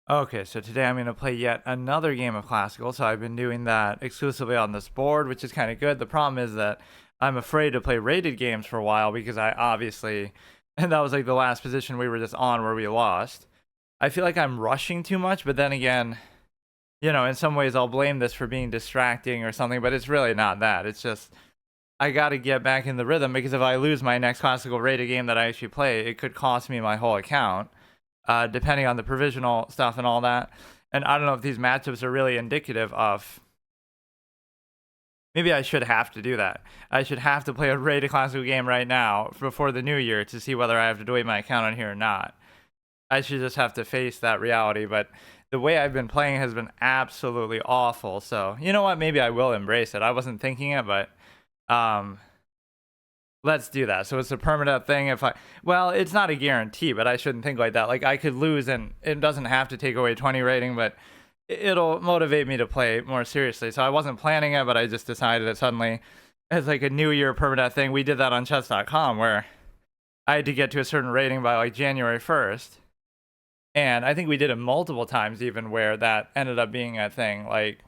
Okay, so today I'm going to play yet another game of Classical. So I've been doing that exclusively on this board, which is kind of good. The problem is that I'm afraid to play rated games for a while because I obviously, and that was like the last position we were just on where we lost. I feel like I'm rushing too much, but then again, in some ways I'll blame this for being distracting or something, but it's really not that. It's just I got to get back in the rhythm because if I lose my next Classical rated game that I actually play, it could cost me my whole account. Depending on the provisional stuff and all that. And I don't know if these matchups are really indicative of. Maybe I should have to do that. I should have to play a rated Classical game right now before the new year to see whether I have to delete my account on here or not. I should just have to face that reality. But the way I've been playing has been absolutely awful. So, you know what? Maybe I will embrace it. I wasn't thinking it, but um, let's do that. So it's a permanent thing. Well, it's not a guarantee, but I shouldn't think like that. Like I could lose and it doesn't have to take away 20 rating, but it'll motivate me to play more seriously. So I wasn't planning it, but I just decided it suddenly as like a new year permanent thing. We did that on chess.com where I had to get to a certain rating by like January 1st. And I think we did it multiple times even where that ended up being a thing. Like,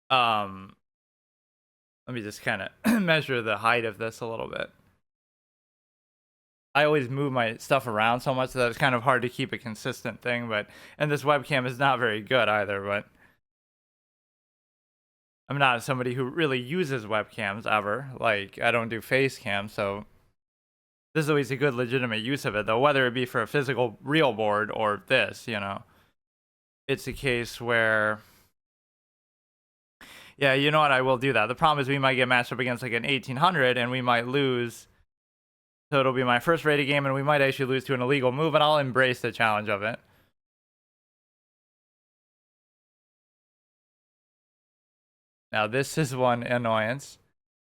um, let me just kind of measure the height of this a little bit. I always move my stuff around so much that it's kind of hard to keep a consistent thing, and this webcam is not very good either, but I'm not somebody who really uses webcams ever. Like, I don't do face cam, so this is always a good legitimate use of it, though, whether it be for a physical real board or this, It's a case where, yeah, you know what, I will do that. The problem is we might get matched up against like an 1800 and we might lose. So it'll be my first rated game, and we might actually lose to an illegal move, and I'll embrace the challenge of it. Now, this is one annoyance.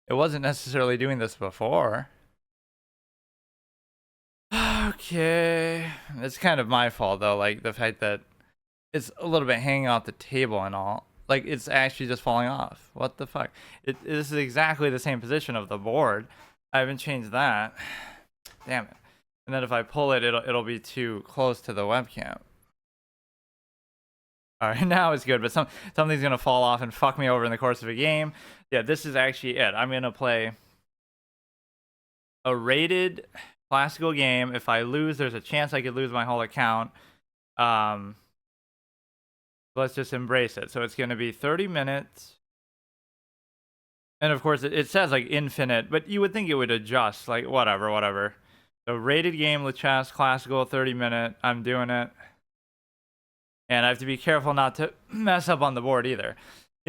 It wasn't necessarily doing this before. Okay. It's kind of my fault, though, like the fact that it's a little bit hanging off the table and all. Like, it's actually just falling off. What the fuck? This is exactly the same position of the board. I haven't changed that. Damn it. And then if I pull it, it'll be too close to the webcam. All right, now it's good, but something's gonna fall off and fuck me over in the course of a game. Yeah, this is actually it. I'm gonna play a rated classical game. If I lose, there's a chance I could lose my whole account. Let's just embrace it. So it's gonna be 30 minutes. And of course, it says like infinite, but you would think it would adjust, like whatever. So rated game, Lichess, classical, 30-minute. I'm doing it. And I have to be careful not to mess up on the board either.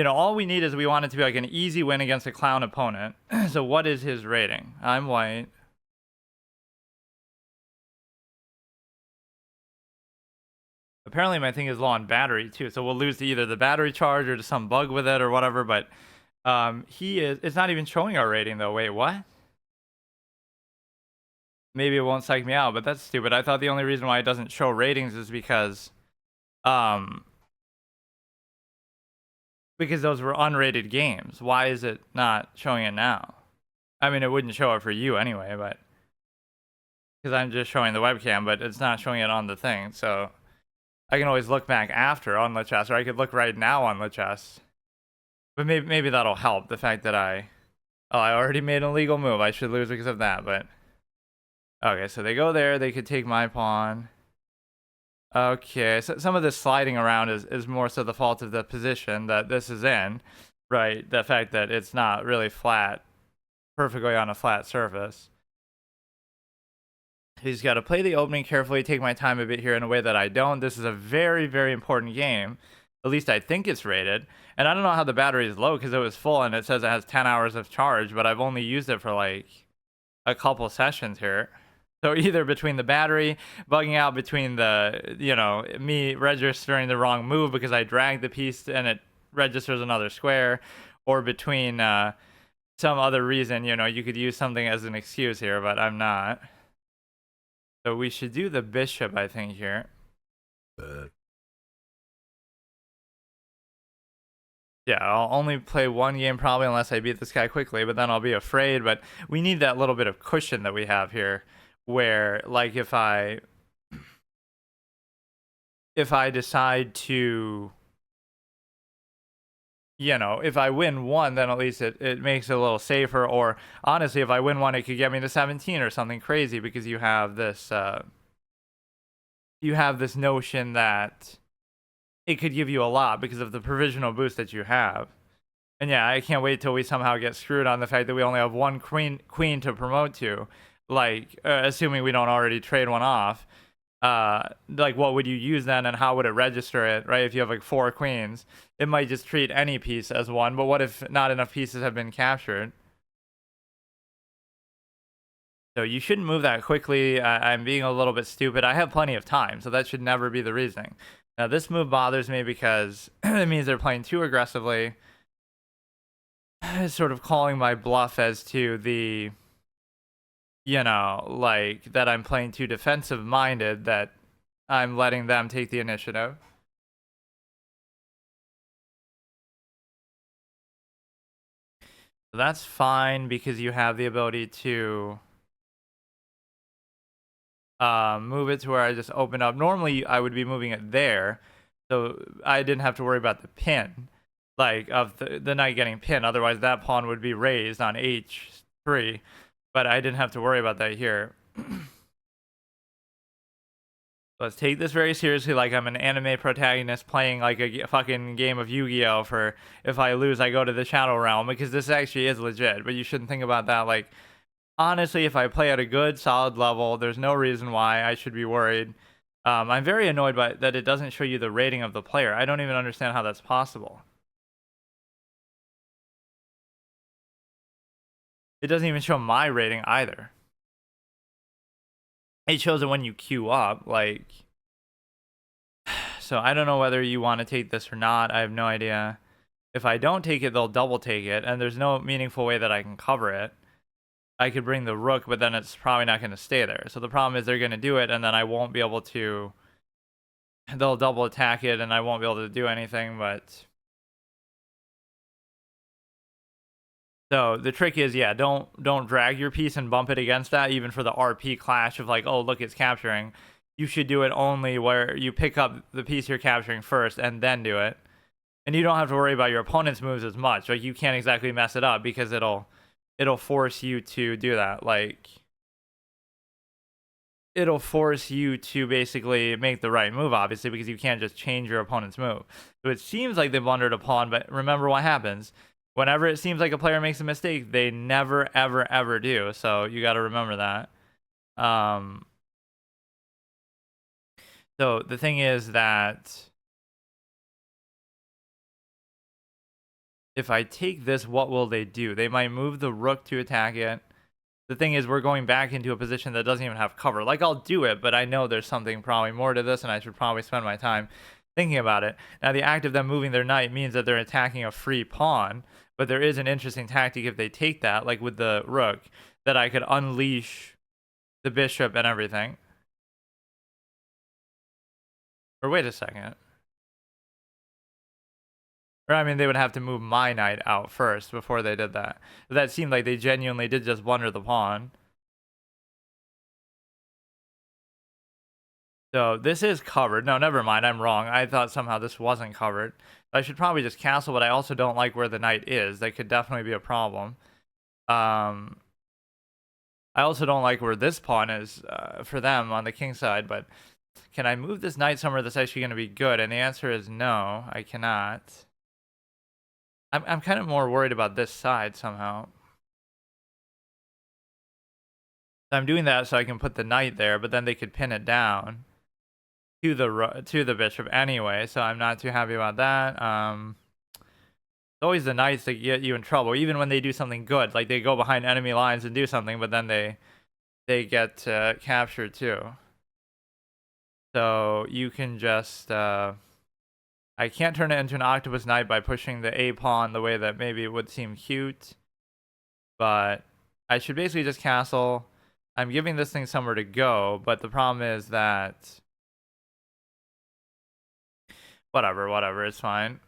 All we need is we want it to be like an easy win against a clown opponent. So what is his rating? I'm white. Apparently my thing is low on battery too. So we'll lose to either the battery charge or to some bug with it or whatever. But it's not even showing our rating though. Wait, what? Maybe it won't psych me out, but that's stupid. I thought the only reason why it doesn't show ratings is because those were unrated games. Why is it not showing it now? I mean, it wouldn't show it for you anyway, but because I'm just showing the webcam, but it's not showing it on the thing. So I can always look back after on Lichess, or I could look right now on Lichess. But maybe that'll help. The fact that I already made an illegal move. I should lose because of that, but okay. So they go there. They could take my pawn. Okay, so some of this sliding around is more so the fault of the position that this is in, right? The fact that it's not really flat, perfectly on a flat surface. He's got to play the opening carefully, take my time a bit here in a way that I don't. This is a very, very important game. At least I think it's rated. And I don't know how the battery is low because it was full and it says it has 10 hours of charge, but I've only used it for like a couple sessions here. So either between the battery bugging out, between the, me registering the wrong move because I dragged the piece and it registers another square, or between some other reason, you could use something as an excuse here, but I'm not. So we should do the bishop, I think, here. Yeah, I'll only play one game probably unless I beat this guy quickly, but then I'll be afraid. But we need that little bit of cushion that we have here where, like, if I if I decide to, if I win one, then at least it makes it a little safer. Or honestly, if I win one, it could get me to 17 or something crazy, because you have this notion that it could give you a lot because of the provisional boost that you have. And yeah, I can't wait till we somehow get screwed on the fact that we only have one queen to promote to. Like, assuming we don't already trade one off. Like, what would you use then, and how would it register it, right? If you have like 4 queens, it might just treat any piece as one. But what if not enough pieces have been captured? So you shouldn't move that quickly. I'm being a little bit stupid. I have plenty of time, so that should never be the reasoning. Now, this move bothers me because it means they're playing too aggressively. It's sort of calling my bluff as to the, like, that I'm playing too defensive minded, that I'm letting them take the initiative. So that's fine, because you have the ability to move it to where I just open up. Normally, I would be moving it there, so I didn't have to worry about the pin, like, of the knight getting pinned. Otherwise, that pawn would be raised on h3, but I didn't have to worry about that here. Let's take this very seriously, like I'm an anime protagonist playing like a fucking game of Yu-Gi-Oh! For if I lose, I go to the Shadow Realm, because this actually is legit, but you shouldn't think about that. Like, honestly, if I play at a good, solid level, there's no reason why I should be worried. I'm very annoyed by that it doesn't show you the rating of the player. I don't even understand how that's possible. It doesn't even show my rating either. It shows it when you queue up, like... So I don't know whether you want to take this or not. I have no idea. If I don't take it, they'll double take it, and there's no meaningful way that I can cover it. I could bring the rook, but then it's probably not going to stay there. So the problem is they're going to do it, and then I won't be able to... They'll double attack it, and I won't be able to do anything, but... So the trick is, yeah, don't drag your piece and bump it against that, even for the RP clash of like, oh, look, it's capturing. You should do it only where you pick up the piece you're capturing first and then do it. And you don't have to worry about your opponent's moves as much. Like, you can't exactly mess it up, because it'll force you to do that. Like, it'll force you to basically make the right move, obviously, because you can't just change your opponent's move. So it seems like they blundered a pawn, but remember what happens. Whenever it seems like a player makes a mistake, they never, ever, ever do. So you got to remember that. So the thing is that if I take this, what will they do? They might move the rook to attack it. The thing is, we're going back into a position that doesn't even have cover. Like, I'll do it, but I know there's something probably more to this, and I should probably spend my time thinking about it. Now, the act of them moving their knight means that they're attacking a free pawn, but there is an interesting tactic if they take that, like with the rook, that I could unleash the bishop and everything. Or wait a second. Or, I mean, they would have to move my knight out first before they did that. But that seemed like they genuinely did just blunder the pawn. So this is covered. No, never mind. I'm wrong. I thought somehow this wasn't covered. I should probably just castle, but I also don't like where the knight is. That could definitely be a problem. I also don't like where this pawn is for them on the king side, but can I move this knight somewhere that's actually going to be good? And the answer is no, I cannot. I'm kind of more worried about this side somehow. I'm doing that so I can put the knight there, but then they could pin it down to the bishop anyway, so I'm not too happy about that. It's always the knights that get you in trouble, even when they do something good. Like, they go behind enemy lines and do something, but then they get captured too. So you can just I can't turn it into an octopus knight by pushing the a pawn the way that maybe it would seem cute, but I should basically just castle. I'm giving this thing somewhere to go, but the problem is that whatever, it's fine.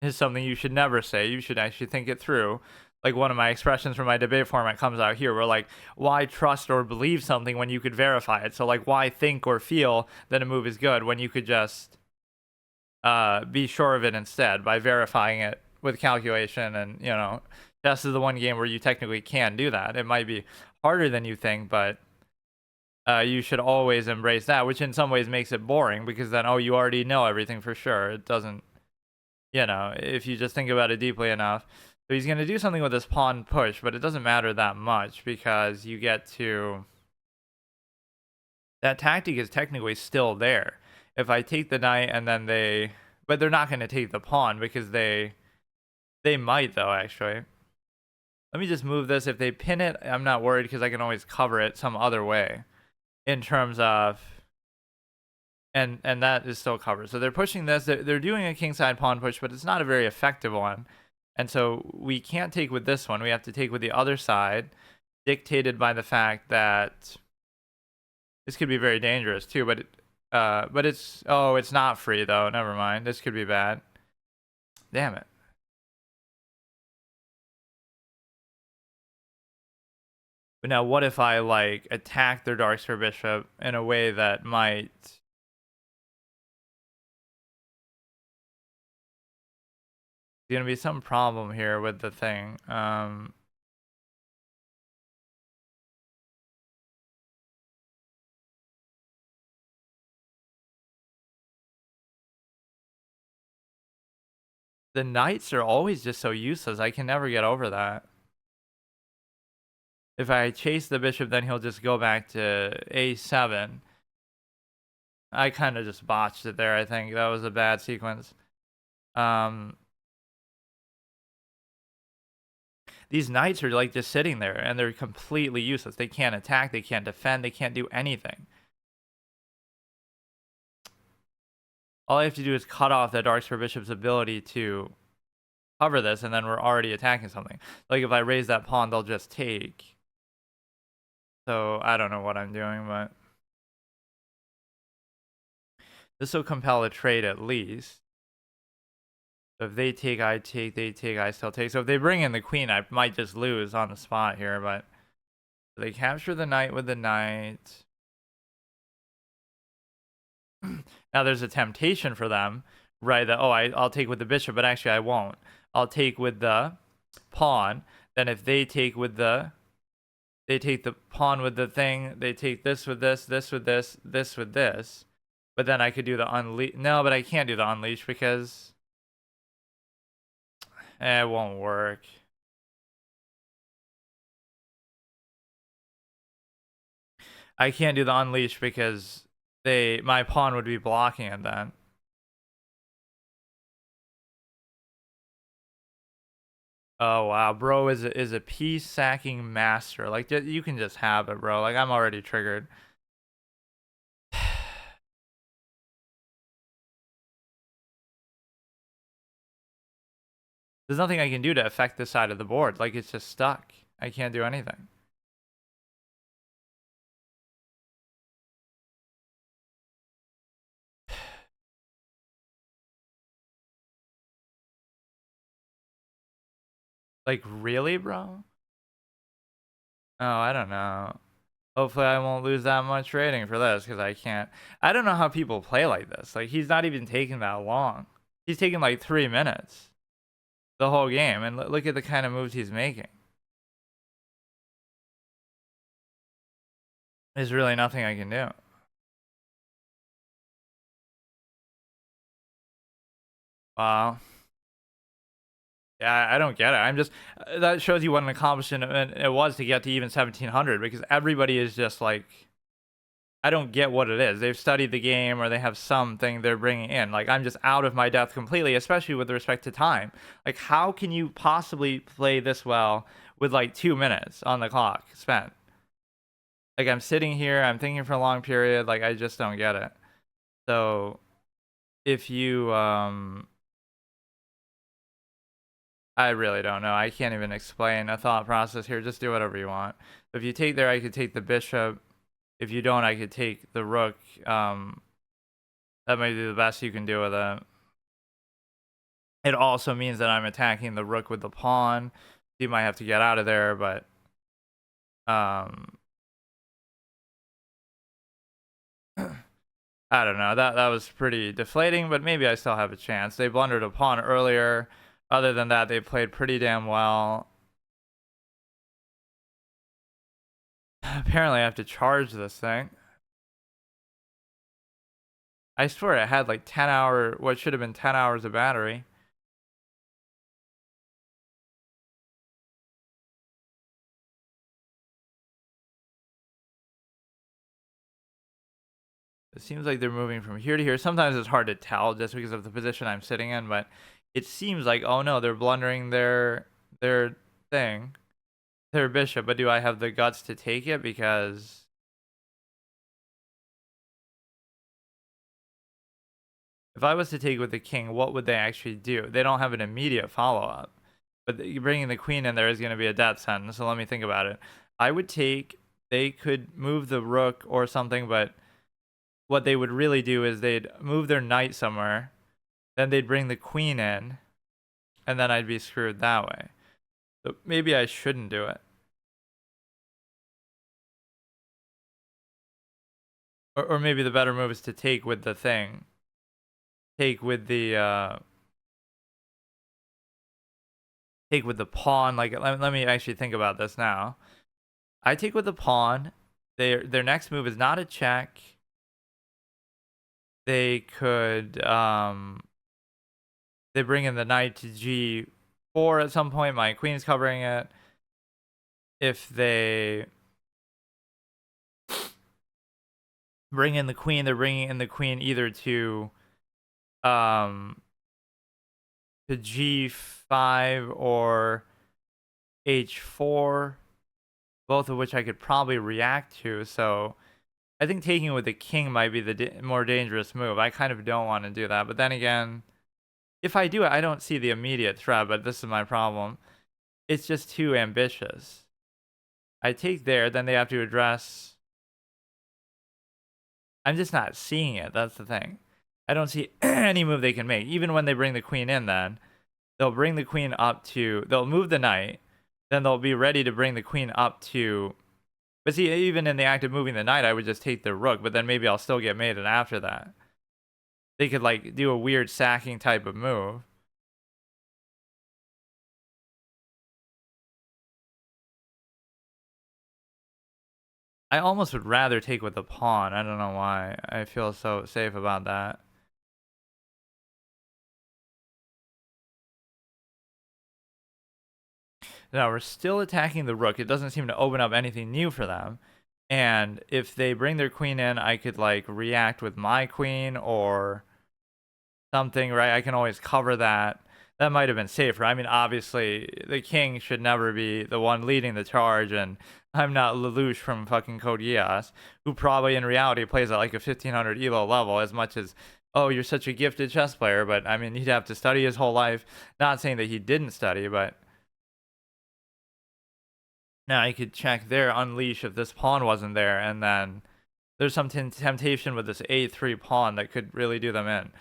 It's something you should never say. You should actually think it through. Like one of my expressions from my debate format comes out here. We're like, why trust or believe something when you could verify it? So like, why think or feel that a move is good when you could just be sure of it instead by verifying it with calculation? And chess is the one game where you technically can do that. It might be harder than you think, but you should always embrace that, which in some ways makes it boring because then, oh, you already know everything for sure. It doesn't, if you just think about it deeply enough. So he's going to do something with this pawn push, but it doesn't matter that much because you get to... That tactic is technically still there. If I take the knight and then they... But they're not going to take the pawn because they might, though, actually. Let me just move this. If they pin it, I'm not worried because I can always cover it some other way in terms of... And that is still covered. So they're pushing this. They're doing a kingside pawn push, but it's not a very effective one. And so we can't take with this one. We have to take with the other side, dictated by the fact that this could be very dangerous too. But it's not free though. Never mind. This could be bad. Damn it. But now what if I like attack their dark square bishop in a way that might... There's gonna be some problem here with the thing. The knights are always just so useless. I can never get over that. If I chase the bishop, then he'll just go back to a7. I kind of just botched it there, I think. That was a bad sequence. These knights are like just sitting there, and they're completely useless. They can't attack, they can't defend, they can't do anything. All I have to do is cut off that dark square bishop's ability to cover this, and then we're already attacking something. Like if I raise that pawn, they'll just take. So I don't know what I'm doing, but this will compel a trade at least. So if they take, I take, they take, I still take. So if they bring in the queen, I might just lose on the spot here, but they capture the knight with the knight. Now there's a temptation for them, right? That, oh, I'll take with the bishop, but actually I won't. I'll take with the pawn. Then if they take with the... They take the pawn with the thing. They take this with this, this with this, this with this. But then I could do the unleash. No, but I can't do the unleash because... it won't work. I can't do the unleash because my pawn would be blocking it then. Oh wow, bro is a piece sacking master. Like you can just have it, bro. Like I'm already triggered. There's nothing I can do to affect this side of the board. Like it's just stuck. I can't do anything. Like really, bro? Oh, I don't know. Hopefully I won't lose that much rating for this because I can't. I don't know how people play like this. Like he's not even taking that long. He's taking like 3 minutes the whole game, and look at the kind of moves he's making. There's really nothing I can do. Wow. Yeah, I don't get it. I'm just... that shows you what an accomplishment it was to get to even 1700 because everybody is just like... I don't get what it is. They've studied the game or they have something they're bringing in. Like, I'm just out of my depth completely, especially with respect to time. Like, how can you possibly play this well with like 2 minutes on the clock spent? Like, I'm sitting here, I'm thinking for a long period. Like, I just don't get it. So, if you... I really don't know. I can't even explain a thought process here. Just do whatever you want. If you take there, I could take the bishop. If you don't, I could take the rook. That might be the best you can do with it. It also means that I'm attacking the rook with the pawn. he might have to get out of there, but I don't know. That was pretty deflating, but maybe I still have a chance. They blundered a pawn earlier. Other than that, they played pretty damn well. Apparently, I have to charge this thing. I swear it had like 10 hour, what should have been 10 hours of battery. It seems like they're moving from here to here. Sometimes it's hard to tell just because of the position I'm sitting in, but it seems like, oh no, they're blundering their thing, their bishop. But do I have the guts to take it? Because if I was to take with the king, what would they actually do? They don't have an immediate follow-up. But bringing the queen in there is going to be a death sentence. So let me think about it. I would take, they could move the rook or something, but what they would really do is they'd move their knight somewhere, then they'd bring the queen in, and then I'd be screwed that way. So maybe I shouldn't do it. Or maybe the better move is to take with the thing. Take with the pawn. Like let me actually think about this now. I take with the pawn. Their next move is not a check. They could they bring in the knight to g4 at some point. My queen's covering it. If they bring in the queen, they're bringing in the queen either to g5 or h4, both of which I could probably react to. So I think taking with the king might be the more dangerous move. I kind of don't want to do that. But then again, if I do it, I don't see the immediate threat, but this is my problem. It's just too ambitious. I take there, then they have to address. I'm just not seeing it. That's the thing. I don't see any move they can make. Even when they bring the queen in, then they'll bring the queen up to, they'll move the knight, then they'll be ready to bring the queen up to. But see, even in the act of moving the knight, I would just take the rook, but then maybe I'll still get mated after that. They could like do a weird sacking type of move. I almost would rather take with the pawn. I don't know why. I feel so safe about that. Now, we're still attacking the rook. It doesn't seem to open up anything new for them. And if they bring their queen in, I could like react with my queen or something, right? I can always cover that. That might have been safer. I mean, obviously, the king should never be the one leading the charge, and I'm not Lelouch from fucking Code Geass, who probably in reality plays at like a 1500 elo level as much as, oh, you're such a gifted chess player, but I mean, he'd have to study his whole life. Not saying that he didn't study, but now he could check there, unleash if this pawn wasn't there, and then there's some temptation with this a3 pawn that could really do them in.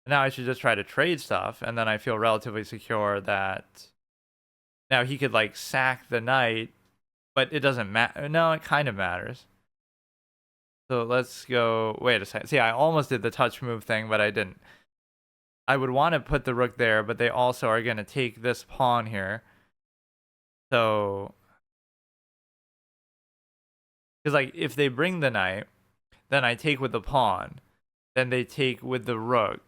Now I should just try to trade stuff, and then I feel relatively secure that now he could like sack the knight, but it doesn't matter. No, it kind of matters. So let's go. Wait a second. See, I almost did the touch move thing, but I didn't. I would want to put the rook there, but they also are going to take this pawn here. So, because like if they bring the knight, then I take with the pawn, then they take with the rook.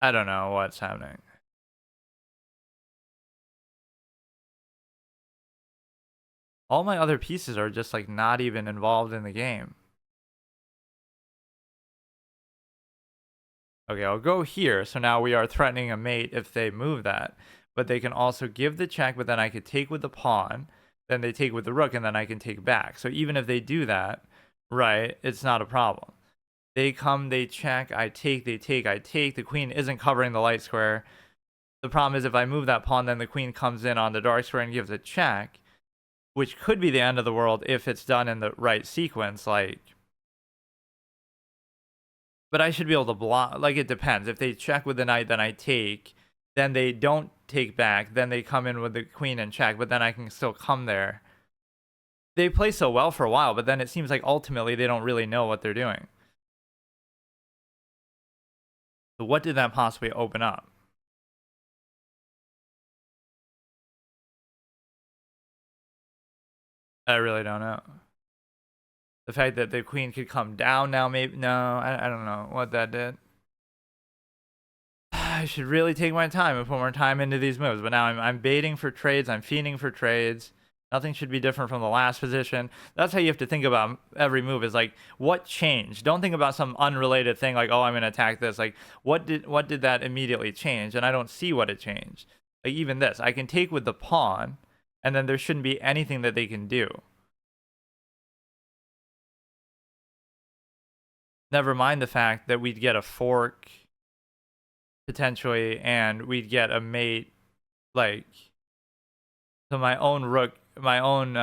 I don't know what's happening. All my other pieces are just like not even involved in the game. Okay, I'll go here. So now we are threatening a mate if they move that. But they can also give the check, but then I could take with the pawn. Then they take with the rook, and then I can take back. So even if they do that, right, it's not a problem. They come, they check, I take, they take, I take. The queen isn't covering the light square. The problem is if I move that pawn, then the queen comes in on the dark square and gives a check, which could be the end of the world if it's done in the right sequence, like. But I should be able to block, like it depends. If they check with the knight, then I take. then they don't take back, then they come in with the queen and check, but then I can still come there. They play so well for a while, but then it seems like ultimately they don't really know what they're doing. So what did that possibly open up? I really don't know. The fact that the queen could come down now, maybe, no, I don't know what that did. I should really take my time and put more time into these moves, but now I'm baiting for trades, I'm fiending for trades. Nothing should be different from the last position. That's how you have to think about every move, is like, what changed? Don't think about some unrelated thing like, oh, I'm gonna attack this. Like, what did that immediately change? And I don't see what it changed. Like, even this, I can take with the pawn, and then there shouldn't be anything that they can do. Never mind the fact that we'd get a fork potentially, and we'd get a mate. Like, so my own rook, my own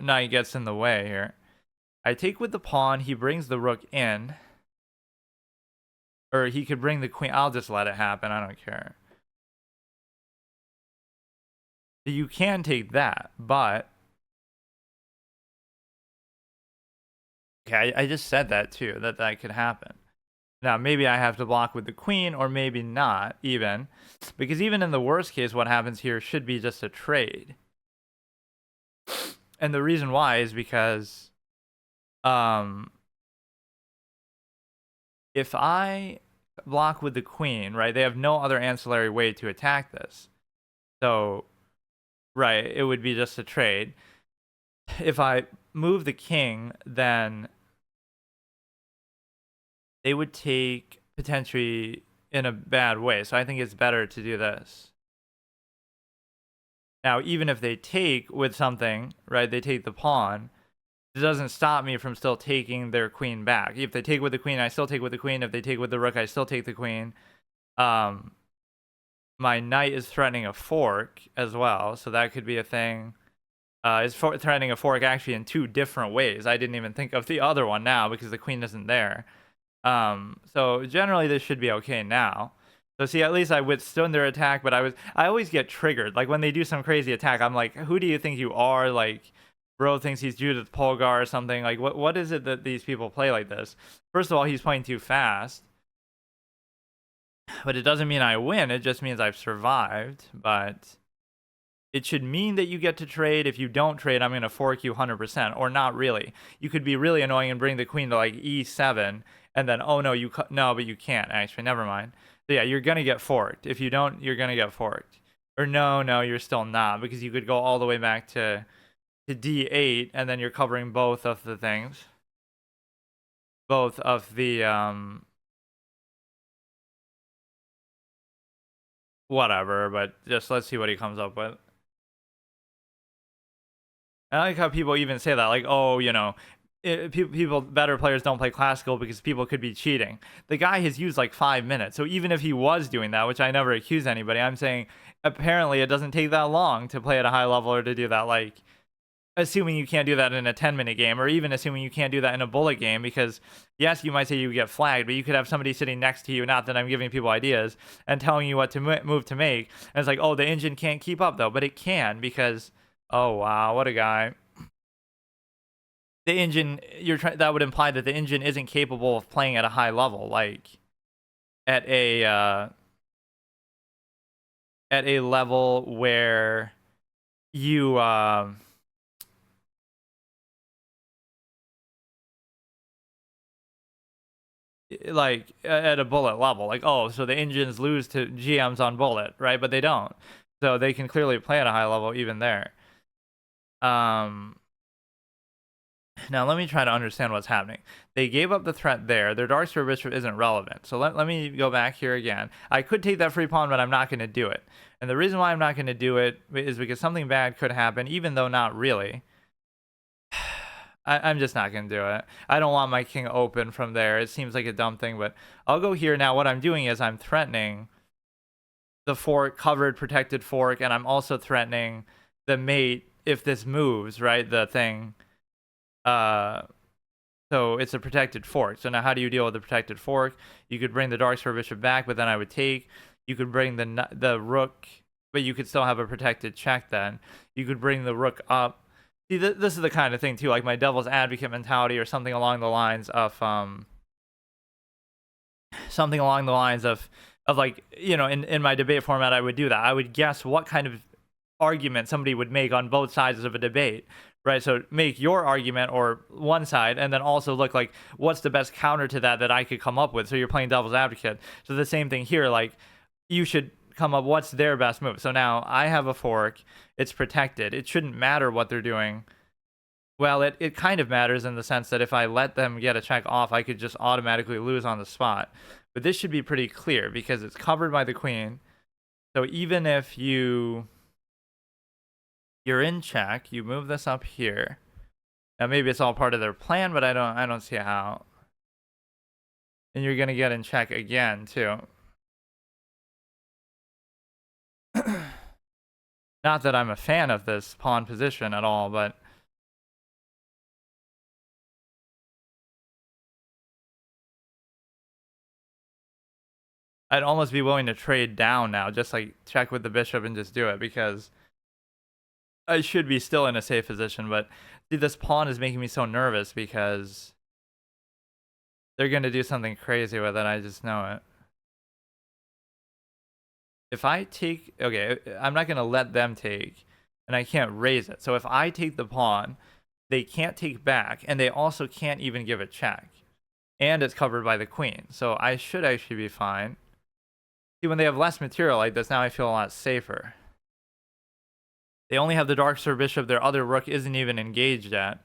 knight gets in the way here. I take with the pawn, he brings the rook in, or he could bring the queen. I'll just let it happen, I don't care. You can take that, but okay, I just said that too, that could happen. Now, maybe I have to block with the queen, or maybe not, even. Because even in the worst case, what happens here should be just a trade. And the reason why is because if I block with the queen, right, they have no other ancillary way to attack this. So, right, it would be just a trade. If I move the king, then they would take potentially in a bad way. So I think it's better to do this. Now, even if they take with something, right, they take the pawn, it doesn't stop me from still taking their queen back. If they take with the queen, I still take with the queen. If they take with the rook, I still take the queen. My knight is threatening a fork as well, so that could be a thing. It's threatening a fork actually in two different ways. I didn't even think of the other one now because the queen isn't there. So generally this should be okay now. So see, at least I withstood their attack, but I always get triggered. Like when they do some crazy attack, I'm like, who do you think you are? Like, bro thinks he's Judith Polgar or something. Like, what is it that these people play like this? First of all, he's playing too fast. But it doesn't mean I win. It just means I've survived. But it should mean that you get to trade. If you don't trade, I'm going to fork you 100%. Or not really. You could be really annoying and bring the queen to like e7. And then, oh no, no, but you can't actually. Never mind. So yeah, you're going to get forked. If you don't, you're going to get forked. Or no, you're still not. Because you could go all the way back to d8. And then you're covering both of the things. Both of the... whatever, but just let's see what he comes up with. I like how people even say that, like, oh, you know, better players don't play classical because people could be cheating. The guy has used like 5 minutes, so even if he was doing that, which I never accuse anybody, I'm saying apparently it doesn't take that long to play at a high level or to do that. Like, assuming you can't do that in a 10-minute game, or even assuming you can't do that in a bullet game, because yes, you might say you get flagged, but you could have somebody sitting next to you, not that I'm giving people ideas, and telling you what to move to make. And it's like, oh, the engine can't keep up though, but it can, because, oh wow, what a guy. The engine, that would imply that the engine isn't capable of playing at a high level, like at a level where you like at a bullet level, like, oh, so the engines lose to GMs on bullet, right? But they don't, so they can clearly play at a high level even there. Now let me try to understand what's happening. They gave up the threat there. Their dark square bishop isn't relevant, so let me go back here again. I could take that free pawn, but I'm not going to do it, and the reason why I'm not going to do it is because something bad could happen, even though not really. I'm just not going to do it. I don't want my king open from there. It seems like a dumb thing, but I'll go here. Now what I'm doing is I'm threatening the fork, covered, protected fork, and I'm also threatening the mate if this moves, right? The thing. So it's a protected fork. So now how do you deal with the protected fork? You could bring the dark square bishop back, but then I would take. You could bring the rook, but you could still have a protected check then. You could bring the rook up. See, this is the kind of thing too, like my devil's advocate mentality or something along the lines of like, you know, in my debate format I would do that. I would guess what kind of argument somebody would make on both sides of a debate, right? So make your argument or one side, and then also look like what's the best counter to that I could come up with. So you're playing devil's advocate. So the same thing here, like you should come up what's their best move. So now I have a fork, it's protected, it shouldn't matter what they're doing. Well, it kind of matters in the sense that if I let them get a check off, I could just automatically lose on the spot. But this should be pretty clear because it's covered by the queen. So even if you're in check, you move this up here. Now maybe it's all part of their plan, but I don't see how. And you're gonna get in check again too. Not that I'm a fan of this pawn position at all, but I'd almost be willing to trade down now, just like check with the bishop and just do it, because I should be still in a safe position. But see, this pawn is making me so nervous because they're going to do something crazy with it. I just know it. If I take, okay, I'm not going to let them take, and I can't raise it. So if I take the pawn, they can't take back, and they also can't even give a check. And it's covered by the queen. So I should actually be fine. See, when they have less material like this, now I feel a lot safer. They only have the dark sir bishop. Their other rook isn't even engaged yet.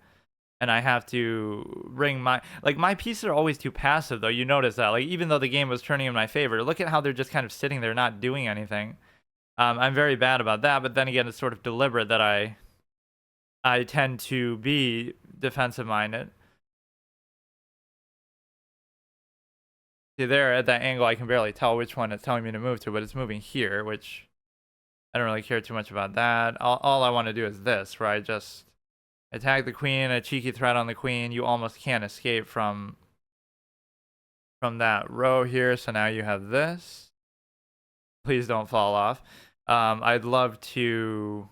And I have to bring my pieces are always too passive, though. You notice that, like, even though the game was turning in my favor, look at how they're just kind of sitting there not doing anything. I'm very bad about that, but then again, it's sort of deliberate that I tend to be defensive minded. See, there at that angle, I can barely tell which one it's telling me to move to, but it's moving here, which I don't really care too much about that. All I want to do is this, where I just attack the queen, a cheeky threat on the queen. You almost can't escape from that row here. So now you have this. Please don't fall off. I'd love to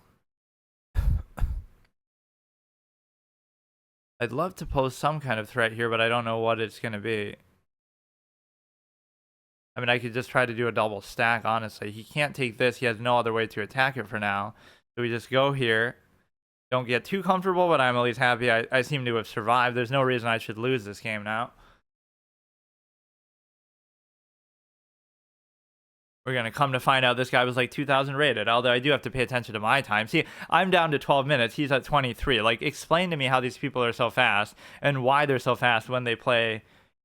pose some kind of threat here, but I don't know what it's going to be. I mean, I could just try to do a double stack, honestly. He can't take this. He has no other way to attack it for now. So we just go here. Don't get too comfortable, but I'm at least happy I seem to have survived. There's no reason I should lose this game now. We're going to come to find out this guy was like 2,000 rated, although I do have to pay attention to my time. See, I'm down to 12 minutes. He's at 23. Like, explain to me how these people are so fast and why they're so fast when they play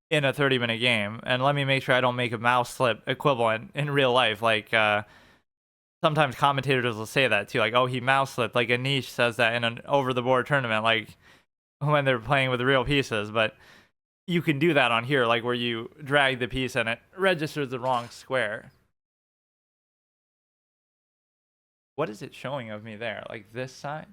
in a 30-minute game. And let me make sure I don't make a mouse slip equivalent in real life. Like, sometimes commentators will say that too. Like, oh, he mouse slipped. Like, Anish says that in an over-the-board tournament, like, when they're playing with real pieces. But you can do that on here, like, where you drag the piece and it registers the wrong square. What is it showing of me there? Like this side?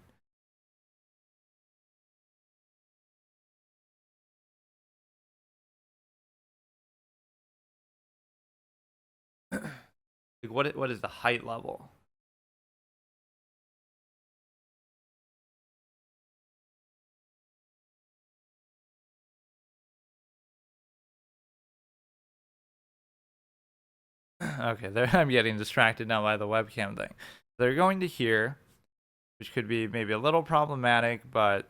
Like what is the height level? Okay, there I'm getting distracted now by the webcam thing. They're going to here, which could be maybe a little problematic, but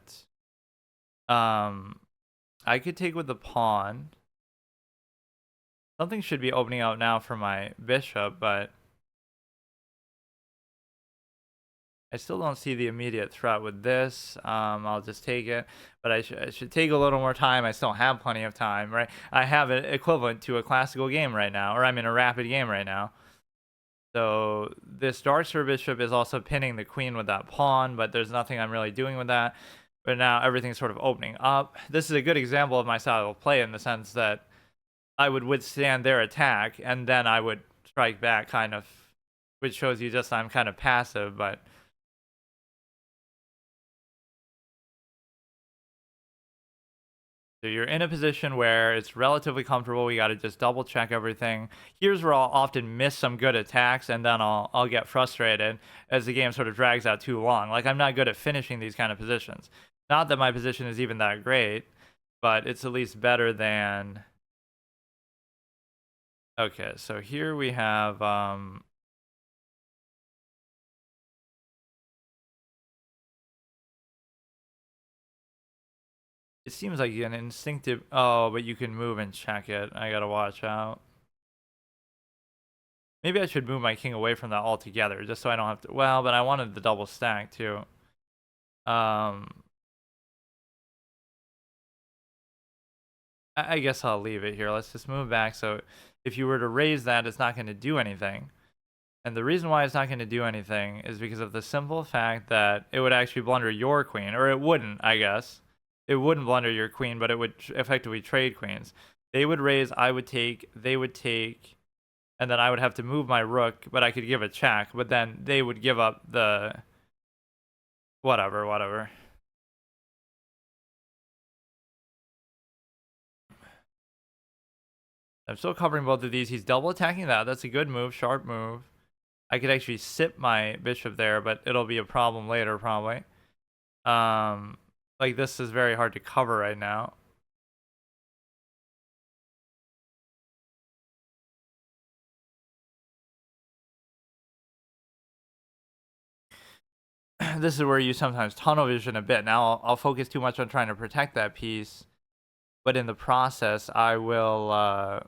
I could take with the pawn. Something should be opening out now for my bishop, but I still don't see the immediate threat with this. I'll just take it, but I should take a little more time. I still have plenty of time, right? I have an equivalent to a classical game right now, or I'm in a rapid game right now. So this dark sir bishop is also pinning the queen with that pawn, but there's nothing I'm really doing with that. But now everything's sort of opening up. This is a good example of my style of play in the sense that I would withstand their attack, and then I would strike back, kind of, which shows you just I'm kind of passive, but So you're in a position where it's relatively comfortable. We got to just double check everything. Here's where I'll often miss some good attacks, and then I'll get frustrated as the game sort of drags out too long. Like, I'm not good at finishing these kind of positions. Not that my position is even that great, but it's at least better than. Okay, so here we have it seems like an instinctive. Oh, but you can move and check it. I gotta watch out. Maybe I should move my king away from that altogether, just so I don't have to. Well, but I wanted the double stack too. Um, I guess I'll leave it here. Let's just move back. So if you were to raise that, it's not going to do anything. And the reason why it's not going to do anything is because of the simple fact that it would actually blunder your queen, or it wouldn't, I guess. It wouldn't blunder your queen, but it would effectively trade queens. They would raise, I would take, they would take, and then I would have to move my rook, but I could give a check, but then they would give up the whatever. I'm still covering both of these. He's double attacking that. That's a good move, sharp move. I could actually sit my bishop there, but it'll be a problem later probably. Like this is very hard to cover right now. This is where you sometimes tunnel vision a bit. Now I'll focus too much on trying to protect that piece, but in the process I will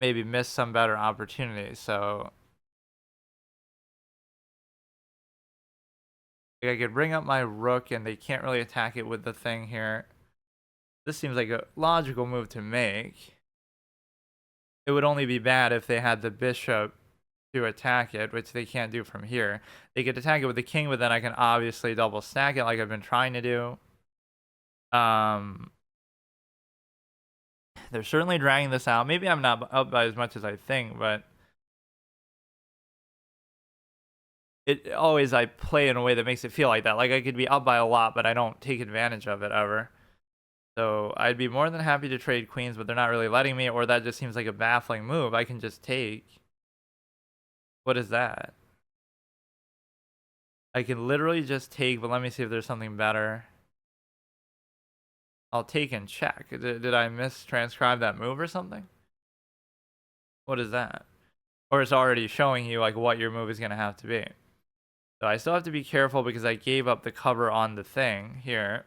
maybe miss some better opportunities. So like, I could bring up my rook and they can't really attack it with the thing here. This seems like a logical move to make. It would only be bad if they had the bishop to attack it, which they can't do from here. They could attack it with the king, but then I can obviously double stack it like I've been trying to do. They're certainly dragging this out. Maybe I'm not up by as much as I think, but it always I play in a way that makes it feel like that. Like I could be up by a lot, but I don't take advantage of it ever. So I'd be more than happy to trade queens, but they're not really letting me, or that just seems like a baffling move. I can just take. What is that? I can literally just take, but let me see if there's something better. I'll take and check. Did I mistranscribe that move or something? What is that? Or it's already showing you like what your move is going to have to be. So I still have to be careful because I gave up the cover on the thing here.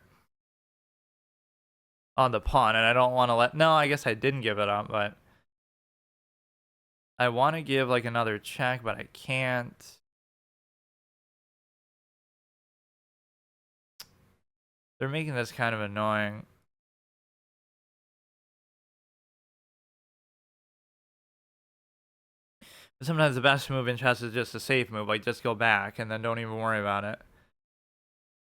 On the pawn, and I don't want to let... No, I guess I didn't give it up, but... I want to give like another check, but I can't. They're making this kind of annoying. Sometimes the best move in chess is just a safe move, like just go back and then don't even worry about it.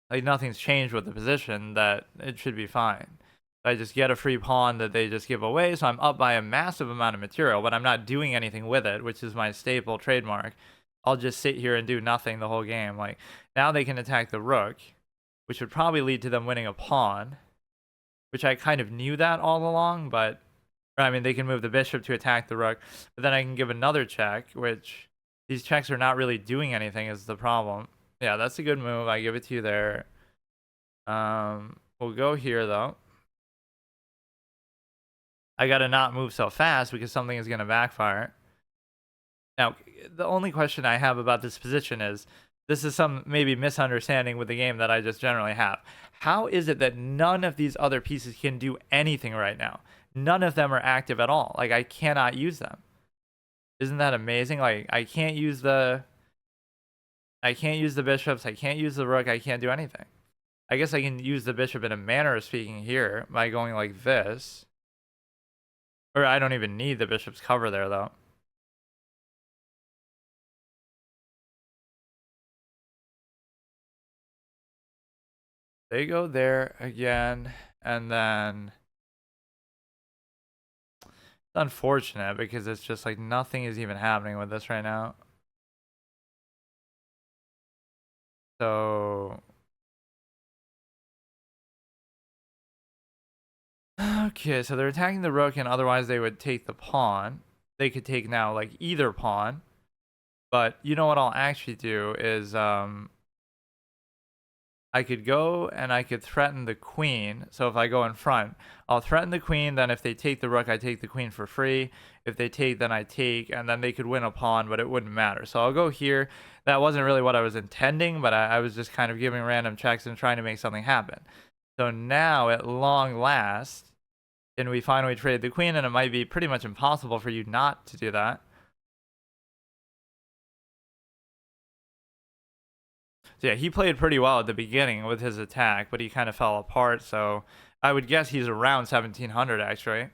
Like nothing's changed with the position, that it should be fine. I just get a free pawn that they just give away, so I'm up by a massive amount of material, but I'm not doing anything with it, which is my staple trademark. I'll just sit here and do nothing the whole game. Like now they can attack the rook, which would probably lead to them winning a pawn, which I kind of knew that all along, but I mean, they can move the bishop to attack the rook, but then I can give another check, which these checks are not really doing anything is the problem. Yeah, that's a good move. I give it to you there. We'll go here, though. I gotta not move so fast because something is gonna backfire. Now, the only question I have about this position is, this is some maybe misunderstanding with the game that I just generally have. How is it that none of these other pieces can do anything right now? None of them are active at all. Like, I cannot use them. Isn't that amazing? Like, I can't use the bishops, I can't use the rook, I can't do anything. I guess I can use the bishop in a manner of speaking here by going like this. Or I don't even need the bishop's cover there, though. They go there again, and then it's unfortunate because it's just like nothing is even happening with this right now. So Okay, so they're attacking the rook, and otherwise they would take the pawn. They could take now like either pawn. But you know what I'll actually do is I could go and I could threaten the queen. So if I go in front, I'll threaten the queen. Then if they take the rook, I take the queen for free. If they take, then I take, and then they could win a pawn, but it wouldn't matter. So I'll go here. That wasn't really what I was intending, but I was just kind of giving random checks and trying to make something happen. So now, at long last, and we finally trade the queen, and it might be pretty much impossible for you not to do that. So yeah, he played pretty well at the beginning with his attack, but he kind of fell apart. So I would guess he's around 1700 actually.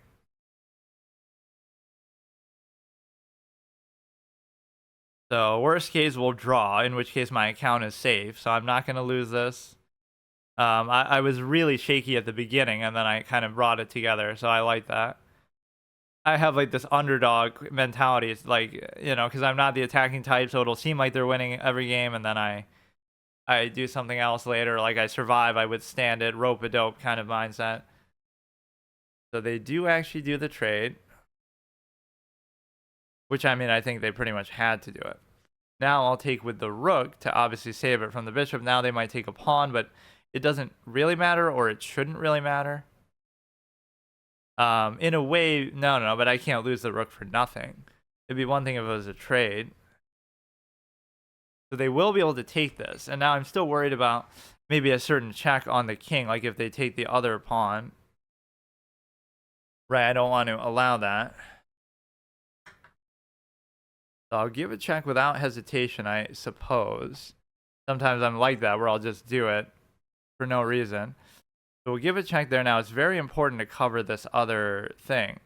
So worst case, we'll draw, in which case my account is safe. So I'm not going to lose this. I was really shaky at the beginning, and then I kind of brought it together. So I like that. I have like this underdog mentality. It's like, you know, because I'm not the attacking type, so it'll seem like they're winning every game, and then I do something else later, like I survive, I withstand it, rope-a-dope kind of mindset. So they do actually do the trade, which I mean, I think they pretty much had to do it. Now I'll take with the rook to obviously save it from the bishop. Now they might take a pawn, but it doesn't really matter, or it shouldn't really matter. In a way, no, but I can't lose the rook for nothing. It'd be one thing if it was a trade. So they will be able to take this. And now I'm still worried about maybe a certain check on the king, like if they take the other pawn. Right, I don't want to allow that. So I'll give a check without hesitation, I suppose. Sometimes I'm like that, where I'll just do it for no reason. So we'll give a check there. Now, it's very important to cover this other thing,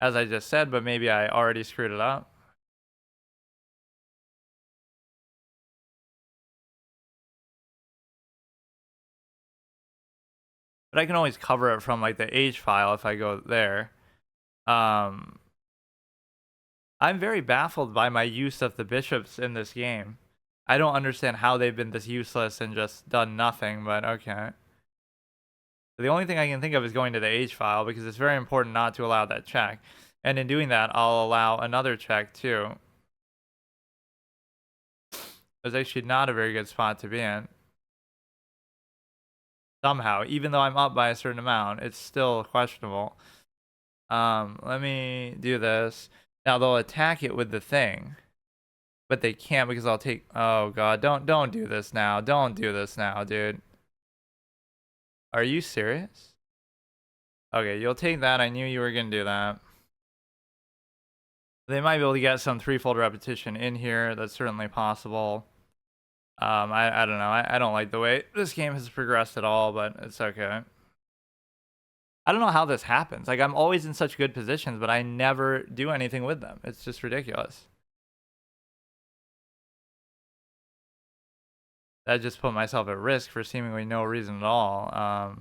as I just said, but maybe I already screwed it up. But I can always cover it from like the H file if I go there. I'm very baffled by my use of the bishops in this game. I don't understand how they've been this useless and just done nothing, but okay. The only thing I can think of is going to the H file, because it's very important not to allow that check. And in doing that, I'll allow another check too. It's actually not a very good spot to be in. Somehow, even though I'm up by a certain amount, it's still questionable. Let me do this. Now they'll attack it with the thing, but they can't because I'll take. Oh god, don't do this now. Don't do this now, dude. Are you serious? Okay, you'll take that. I knew you were gonna do that. They might be able to get some threefold repetition in here. That's certainly possible. I don't know. I don't like the way this game has progressed at all, but it's okay. I don't know how this happens. Like, I'm always in such good positions, but I never do anything with them. It's just ridiculous. I just put myself at risk for seemingly no reason at all.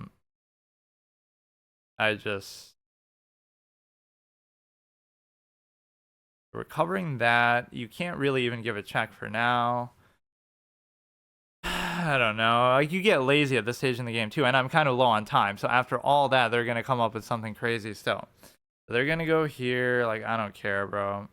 Recovering that, you can't really even give a check for now. I don't know. Like, you get lazy at this stage in the game too, and I'm kind of low on time. So after all that, they're gonna come up with something crazy still. So they're gonna go here. Like, I don't care, bro.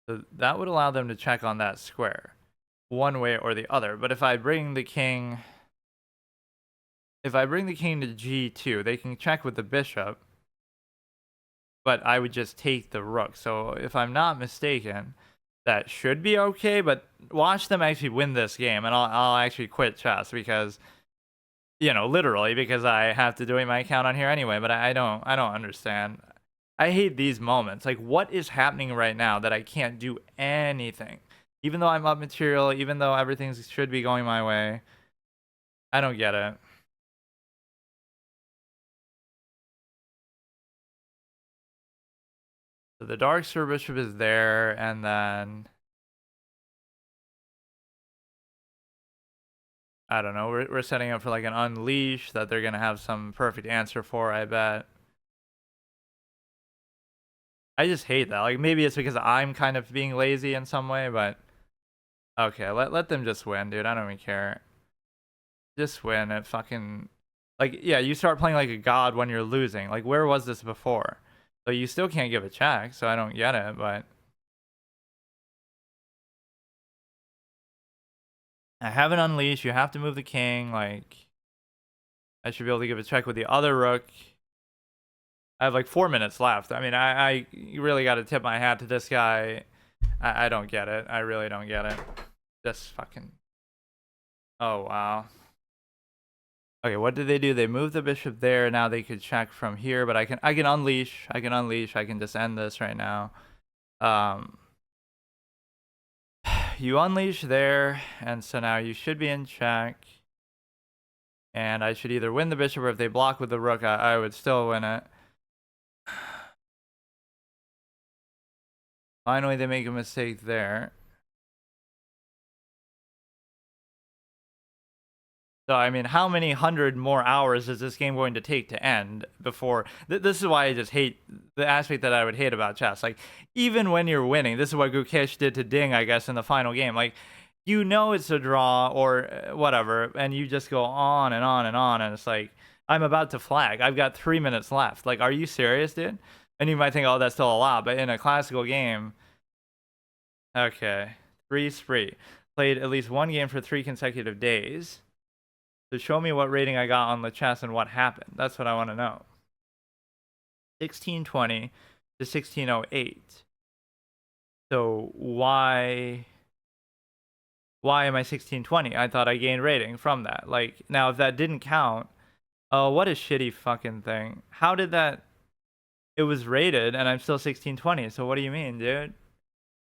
So that would allow them to check on that square, one way or the other. But if I bring the king, to G2, they can check with the bishop. But I would just take the rook. So if I'm not mistaken, that should be okay. But watch them actually win this game, and I'll actually quit chess because, you know, literally, because I have to delete my account on here anyway. But I don't understand. I hate these moments. Like, what is happening right now that I can't do anything, even though I'm up material, even though everything should be going my way? I don't get it. So the dark sir bishop is there, and then I don't know. We're setting up for like an unleash that they're gonna have some perfect answer for, I bet. I just hate that. Like, maybe it's because I'm kind of being lazy in some way, but Okay, let them just win, dude. I don't even care. Just win it. Fucking like yeah. You start playing like a god when you're losing. Like where was this before? So you still can't give a check. So I don't get it. But I haven't unleashed. You have to move the king. Like I should be able to give a check with the other rook. I have like 4 minutes left. I mean, I really got to tip my hat to this guy. I don't get it. I really don't get it. Just fucking. Oh wow. Okay, what did they do? They moved the bishop there. Now they could check from here, but I can unleash. I can unleash. I can just end this right now. Um, you unleash there, and so now you should be in check. And I should either win the bishop, or if they block with the rook, I would still win it. Finally, they make a mistake there. So, I mean, how many hundred more hours is this game going to take to end before... This is why I just hate the aspect that I would hate about chess. Like, even when you're winning, this is what Gukesh did to Ding, I guess, in the final game. Like, you know it's a draw or whatever, and you just go on and on and on, and it's like, I'm about to flag. I've got 3 minutes left. Like, are you serious, dude? And you might think, oh, that's still a lot, but in a classical game... Okay. Spree. Played at least one game for 3 consecutive days. So show me what rating I got on Lichess and what happened. That's what I want to know. 1620 to 1608. So why am I 1620? I thought I gained rating from that. Like, now if that didn't count, oh, what a shitty fucking thing. How did that... It was rated and I'm still 1620. So what do you mean, dude?